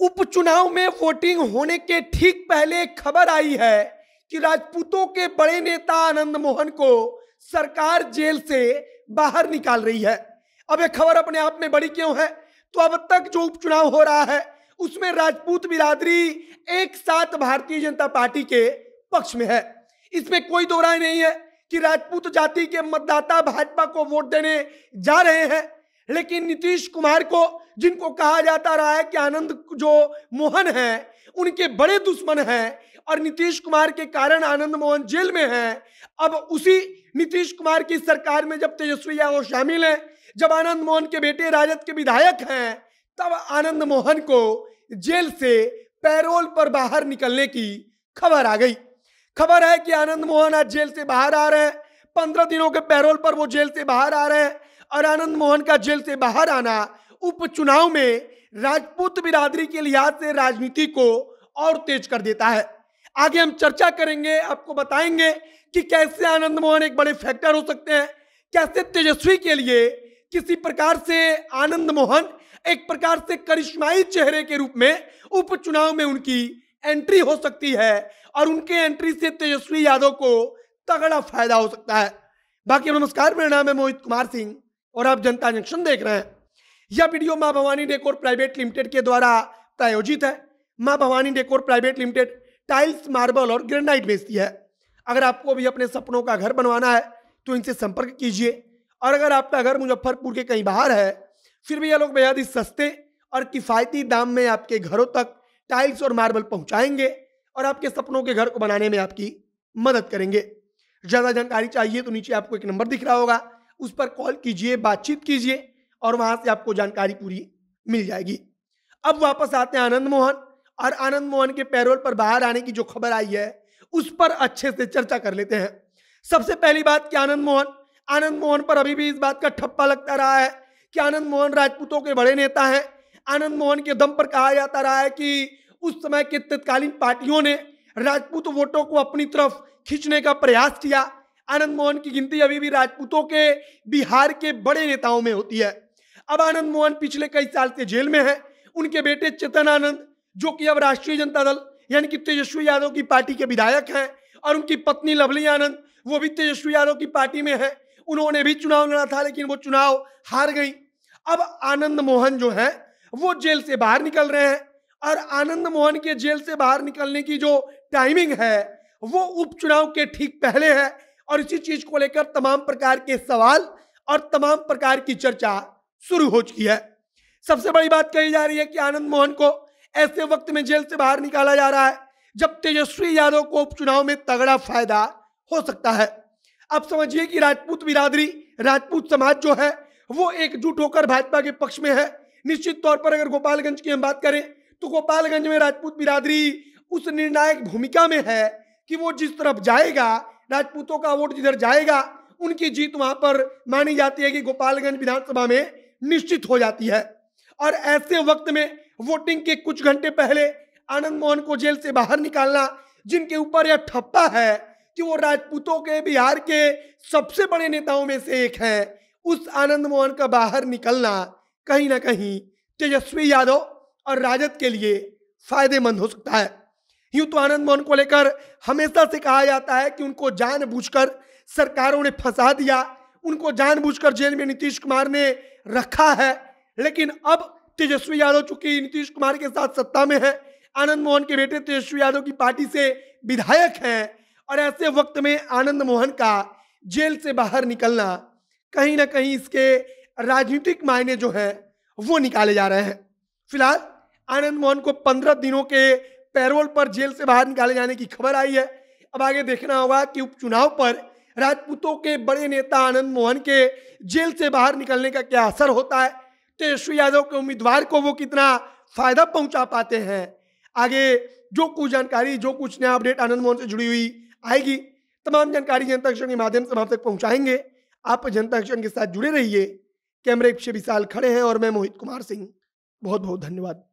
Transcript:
उपचुनाव में वोटिंग होने के ठीक पहले एक खबर आई है कि राजपूतों के बड़े नेता आनंद मोहन को सरकार जेल से बाहर निकाल रही है। अब यह खबर अपने आप में बड़ी क्यों है? तो अब तक जो उपचुनाव हो रहा है उसमें राजपूत बिरादरी एक साथ भारतीय जनता पार्टी के पक्ष में है। इसमें कोई दो राय नहीं है कि राजपूत जाति के मतदाता भाजपा को वोट देने जा रहे हैं, लेकिन नीतीश कुमार को, जिनको कहा जाता रहा है कि आनंद जो मोहन हैं उनके बड़े दुश्मन हैं और नीतीश कुमार के कारण आनंद मोहन जेल में हैं, अब उसी नीतीश कुमार की सरकार में जब तेजस्वी यादव शामिल हैं, जब आनंद मोहन के बेटे राजद के विधायक हैं, तब आनंद मोहन को जेल से पैरोल पर बाहर निकलने की खबर आ गई। खबर है कि आनंद मोहन आज जेल से बाहर आ रहे हैं। 15 दिनों के पैरोल पर वो जेल से बाहर आ रहे हैं और आनंद मोहन का जेल से बाहर आना उपचुनाव में राजपूत बिरादरी के लिहाज से राजनीति को और तेज कर देता है। आगे हम चर्चा करेंगे, आपको बताएंगे कि कैसे आनंद मोहन एक बड़े फैक्टर हो सकते हैं, कैसे तेजस्वी के लिए किसी प्रकार से आनंद मोहन एक प्रकार से करिश्माई चेहरे के रूप में उपचुनाव में उनकी एंट्री हो सकती है और उनके एंट्री से तेजस्वी यादव को तगड़ा फायदा हो सकता है। बाकी नमस्कार, मेरा नाम है मोहित कुमार सिंह और आप जनता जंक्शन देख रहे हैं। यह वीडियो मां भवानी डेकोर प्राइवेट लिमिटेड के द्वारा प्रायोजित है। मां Bhavani decor private limited tiles, marble और ग्रेनाइट बेचती है। अगर आपको भी अपने सपनों का घर बनवाना है तो इनसे संपर्क कीजिए। और अगर आपका घर मुजफ्फरपुर के कहीं बाहर है, फिर भी ये लोग बेहद ही सस्ते और किफ़ायती दाम में आपके घरों तक टाइल्स और मार्बल पहुंचाएंगे और आपके सपनों के घर को बनाने में आपकी मदद करेंगे। ज़्यादा जानकारी चाहिए तो नीचे आपको एक नंबर दिख रहा होगा, उस पर कॉल कीजिए, बातचीत कीजिए और वहां से आपको जानकारी पूरी मिल जाएगी। अब वापस आते हैं आनंद मोहन और आनंद मोहन के पैरोल पर बाहर आने की जो खबर आई है उस पर अच्छे से चर्चा कर लेते हैं। सबसे पहली बात कि आनंद मोहन पर अभी भी इस बात का ठप्पा लगता रहा है कि आनंद मोहन राजपूतों के बड़े नेता हैं। आनंद मोहन के दम पर कहा जाता रहा है कि उस समय के तत्कालीन पार्टियों ने राजपूत वोटों को अपनी तरफ खींचने का प्रयास किया। आनंद मोहन की गिनती अभी भी राजपूतों के बिहार के बड़े नेताओं में होती है। अब आनंद मोहन पिछले कई साल से जेल में है। उनके बेटे चेतन आनंद, जो कि अब राष्ट्रीय जनता दल यानी कि तेजस्वी यादव की पार्टी के विधायक हैं, और उनकी पत्नी लवली आनंद, वो भी तेजस्वी यादव की पार्टी में है। उन्होंने भी चुनाव लड़ा था लेकिन वो चुनाव हार गई। अब आनंद मोहन जो है वो जेल से बाहर निकल रहे हैं और आनंद मोहन के जेल से बाहर निकलने की जो टाइमिंग है वो उपचुनाव के ठीक पहले है और इसी चीज को लेकर तमाम प्रकार के सवाल और तमाम प्रकार की चर्चा शुरू हो चुकी है। सबसे बड़ी बात कही जा रही है कि आनंद मोहन को ऐसे वक्त में जेल से बाहर निकाला जा रहा है जब तेजस्वी यादव को उपचुनाव में तगड़ा फायदा हो सकता है। अब समझिए कि राजपूत बिरादरी, राजपूत समाज जो है वो एकजुट होकर भाजपा के पक्ष में है। निश्चित तौर पर अगर गोपालगंज की हम बात करें तो गोपालगंज में राजपूत बिरादरी उस निर्णायक भूमिका में है कि वो जिस तरफ जाएगा, राजपूतों का वोट जिधर जाएगा, उनकी जीत वहां पर मानी जाती है कि गोपालगंज विधानसभा में निश्चित हो जाती है। और ऐसे वक्त में वोटिंग के कुछ घंटे पहले आनंद मोहन को जेल से बाहर निकालना, जिनके ऊपर यह ठप्पा है कि वो राजपूतों के बिहार के सबसे बड़े नेताओं में से एक हैं, उस आनंद मोहन का बाहर निकलना कहीं ना कहीं तेजस्वी यादव और राजद के लिए फायदेमंद हो सकता है। यूं तो आनंद मोहन को लेकर हमेशा से कहा जाता है कि उनको जानबूझकर सरकारों ने फंसा दिया, उनको जानबूझकर जेल में नीतीश कुमार ने रखा है। लेकिन अब तेजस्वी यादव चूंकि नीतीश कुमार के साथ सत्ता में है, आनंद मोहन के बेटे तेजस्वी यादव की पार्टी से विधायक हैं और ऐसे वक्त में आनंद मोहन का जेल से बाहर निकलना कहीं ना कहीं इसके राजनीतिक मायने जो है वो निकाले जा रहे हैं। फिलहाल आनंद मोहन को 15 दिनों के पैरोल पर जेल से बाहर निकाले जाने की खबर आई है। अब आगे देखना होगा कि उपचुनाव पर राजपूतों के बड़े नेता आनंद मोहन के जेल से बाहर निकलने का क्या असर होता है, तेजस्वी यादव के उम्मीदवार को वो कितना फायदा पहुंचा पाते हैं। आगे जो कुछ जानकारी, जो कुछ नया अपडेट आनंद मोहन से जुड़ी हुई आएगी, तमाम जानकारी जनता एक्शन के माध्यम से हम आप तक पहुंचाएंगे। आप जनता एक्शन के साथ जुड़े रहिए। कैमरे पीछे विशाल खड़े हैं और मैं मोहित कुमार सिंह। बहुत बहुत धन्यवाद।